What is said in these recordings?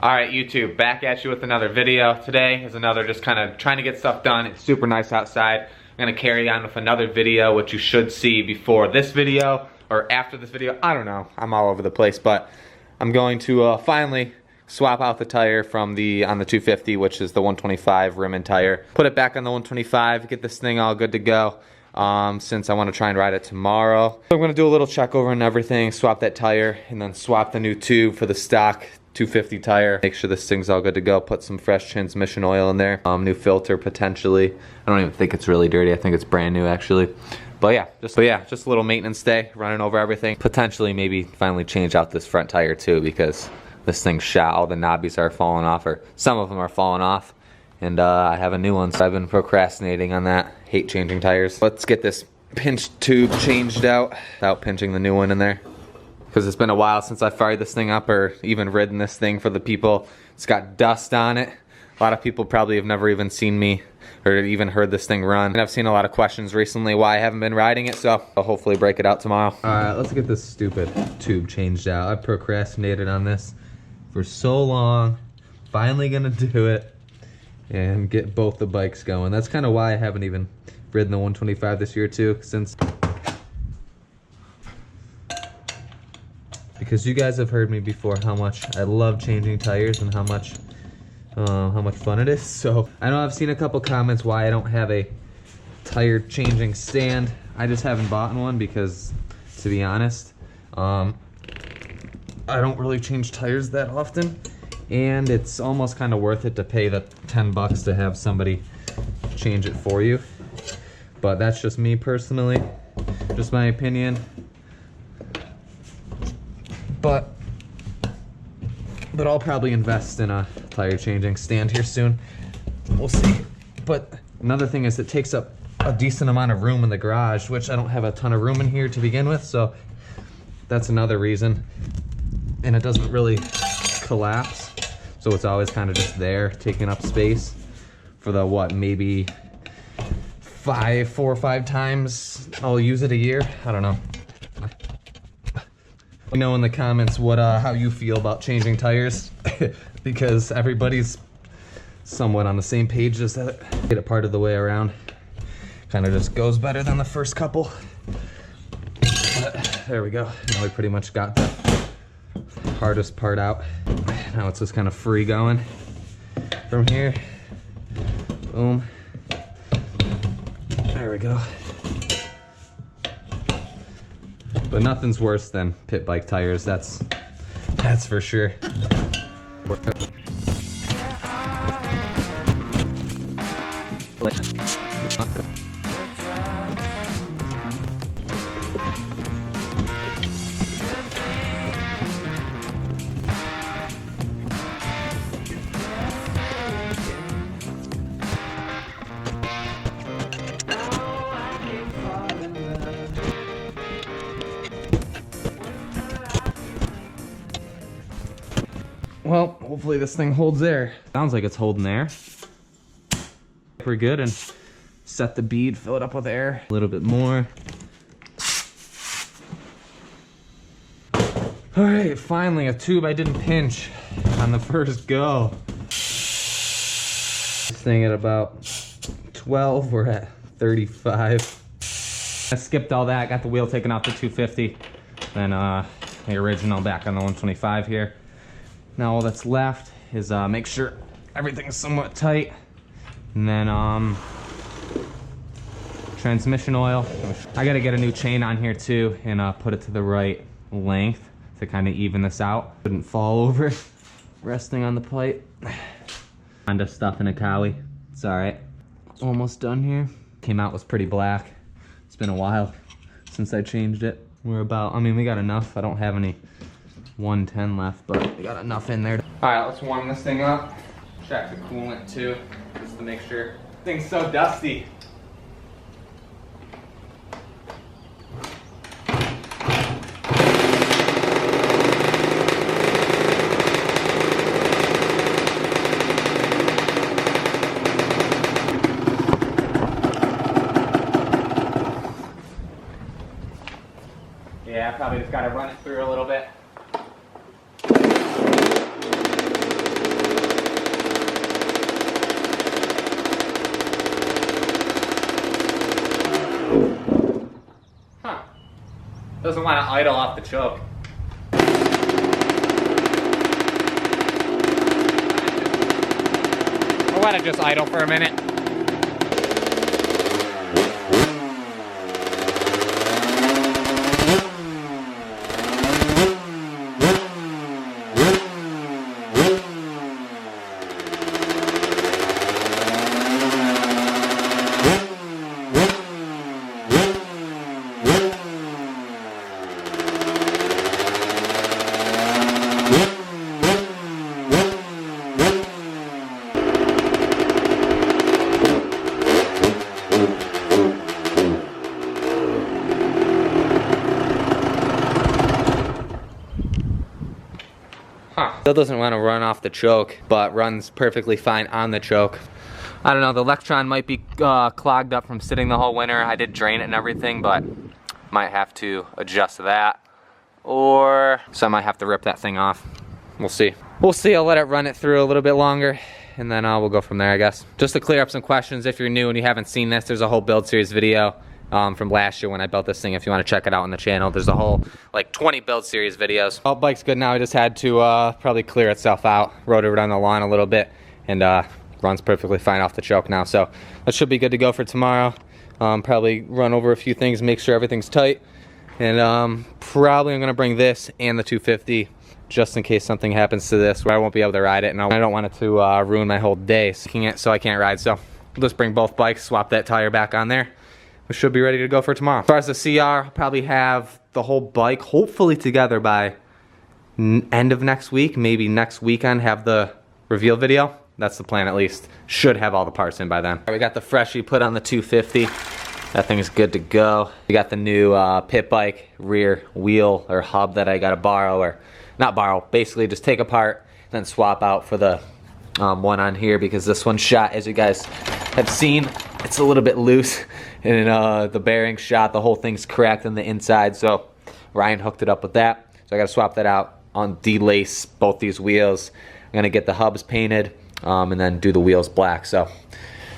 Alright YouTube, back at you with another video. Today is another just kind of trying to get stuff done. It's super nice outside. I'm going to carry on with another video, which you should see before this video or after this video. I don't know. I'm all over the place, but I'm going to finally swap out the tire from on the 250, which is the 125 rim and tire. Put it back on the 125, get this thing all good to go. Since I want to try and ride it tomorrow. So I'm going to do a little check over and everything, swap that tire, and then swap the new tube for the stock 250 tire. Make sure this thing's all good to go. Put some fresh transmission oil in there. New filter potentially. I don't even think it's really dirty. I think it's brand new actually. But yeah, just a little maintenance day, running over everything. Potentially maybe finally change out this front tire too, because this thing's shot. All the knobbies are falling off, or some of them are falling off. And I have a new one, so I've been procrastinating on that. Hate changing tires. Let's get this pinched tube changed out without pinching the new one in there. Because it's been a while since I fired this thing up or even ridden this thing for the people. It's got dust on it. A lot of people probably have never even seen me or even heard this thing run. And I've seen a lot of questions recently why I haven't been riding it, so I'll hopefully break it out tomorrow. Alright, let's get this stupid tube changed out. I've procrastinated on this for so long. Finally gonna do it and get both the bikes going. That's kind of why I haven't even ridden the 125 this year too, because you guys have heard me before how much I love changing tires and how much fun it is. So I know I've seen a couple comments why I don't have a tire changing stand. I just haven't bought one because, to be honest, I don't really change tires that often, and it's almost kind of worth it to pay the 10 bucks to have somebody change it for you. But that's just me personally, just my opinion. But I'll probably invest in a tire changing stand here soon. We'll see. But another thing is it takes up a decent amount of room in the garage, which I don't have a ton of room in here to begin with, so that's another reason. And it doesn't really collapse, so it's always kind of just there, taking up space for the maybe 4 or 5 times I'll use it a year. I don't know. Let me know in the comments how you feel about changing tires, because everybody's somewhat on the same page. Just get it part of the way around. Kind of just goes better than the first couple. But there we go. Now we pretty much got the hardest part out. Now it's just kind of free going from here. Boom. There we go. But nothing's worse than pit bike tires, that's for sure. Well, hopefully this thing holds air. Sounds like it's holding air. We're good, and set the bead, fill it up with air. A little bit more. All right, finally a tube I didn't pinch on the first go. This thing at about 12, we're at 35. I skipped all that, got the wheel taken off the 250, then the original back on the 125 here. Now all that's left is make sure everything's somewhat tight, and then transmission oil. I gotta get a new chain on here too, and put it to the right length to kind of even this out. Wouldn't fall over resting on the pipe. Kind of stuff in a cowie. It's all right. Almost done here. Came out was pretty black. It's been a while since I changed it. We're about, we got enough. I don't have any 110 left, but we got enough in there. All right, let's warm this thing up. Check the coolant too, just to make sure. Thing's so dusty. Yeah, probably just gotta run it through a little bit. Doesn't want to idle off the choke. I'll let it just idle for a minute. Still doesn't want to run off the choke, but runs perfectly fine on the choke. I don't know, the Electron might be clogged up from sitting the whole winter. I did drain it and everything, but might have to adjust that. Or, so I might have to rip that thing off. We'll see. We'll see, I'll let it run it through a little bit longer, and then we'll go from there, I guess. Just to clear up some questions, if you're new and you haven't seen this, there's a whole build series video from last year when I built this thing. If you want to check it out on the channel, there's a whole like 20 build series videos. All bike's good now. I just had to probably clear itself out, rode it on the lawn a little bit, and runs perfectly fine off the choke now. So that should be good to go for tomorrow. Probably run over a few things, make sure everything's tight, and probably I'm gonna bring this and the 250 just in case something happens to this where I won't be able to ride it, and I don't want it to ruin my whole day so I can't ride. So I'll just bring both bikes, swap that tire back on there. We should be ready to go for tomorrow. As far as the CR, I'll probably have the whole bike hopefully together by end of next week, maybe next weekend, have the reveal video. That's the plan at least. Should have all the parts in by then. We got the freshie put on the 250. That thing's good to go. We got the new pit bike rear wheel or hub that I gotta borrow, or not borrow, basically just take apart, then swap out for the one on here, because this one's shot, as you guys have seen, it's a little bit loose, and the bearing shot, the whole thing's cracked on the inside, so Ryan hooked it up with that. So I gotta swap that out, delace both these wheels. I'm gonna get the hubs painted, and then do the wheels black. So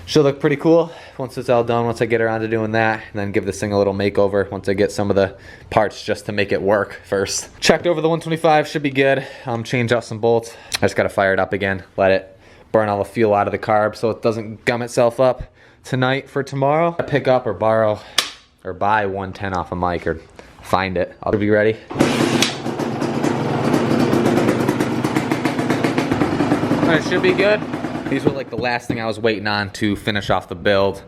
should look pretty cool once it's all done, once I get around to doing that, and then give this thing a little makeover once I get some of the parts just to make it work first. Checked over the 125, should be good. Change out some bolts. I just gotta fire it up again, let it burn all the fuel out of the carb so it doesn't gum itself up tonight for tomorrow. I pick up or borrow or buy 110 off of Mike, or find it. I'll be ready. It should be good. These were like the last thing I was waiting on to finish off the build.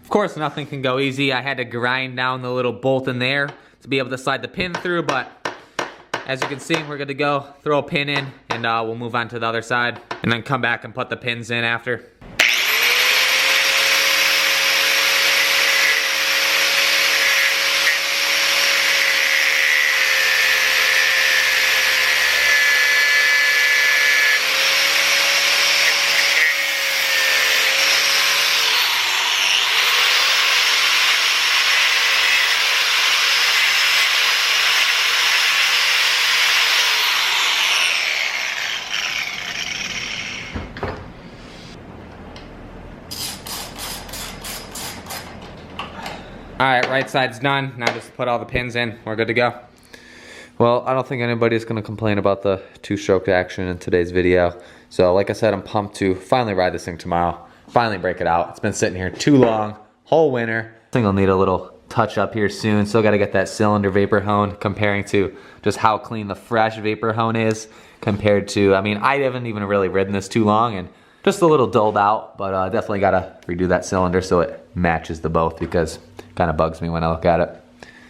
Of course, nothing can go easy. I had to grind down the little bolt in there to be able to slide the pin through, but as you can see, we're good to go. Throw a pin in, and we'll move on to the other side, and then come back and put the pins in after. Alright, right side's done. Now just put all the pins in. We're good to go. Well, I don't think anybody's going to complain about the two-stroke action in today's video. So, like I said, I'm pumped to finally ride this thing tomorrow. Finally break it out. It's been sitting here too long, whole winter. I think I'll need a little touch up here soon. Still got to get that cylinder vapor hone, comparing to just how clean the fresh vapor hone is compared to, I mean, I haven't even really ridden this too long, and just a little dulled out, but definitely got to redo that cylinder so it matches the both, because it kind of bugs me when I look at it.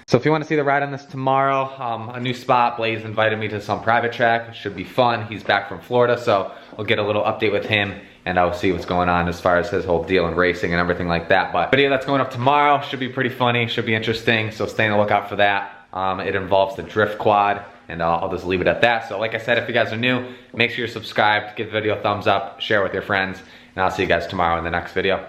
So if you want to see the ride on this tomorrow, a new spot, Blaze invited me to some private track. It should be fun. He's back from Florida, so we'll get a little update with him, and I'll see what's going on as far as his whole deal in racing and everything like that. But video that's going up tomorrow should be pretty funny, should be interesting, so stay on the lookout for that. It involves the drift quad, and I'll just leave it at that. So like I said, if you guys are new, make sure you're subscribed, give the video a thumbs up, share with your friends, and I'll see you guys tomorrow in the next video.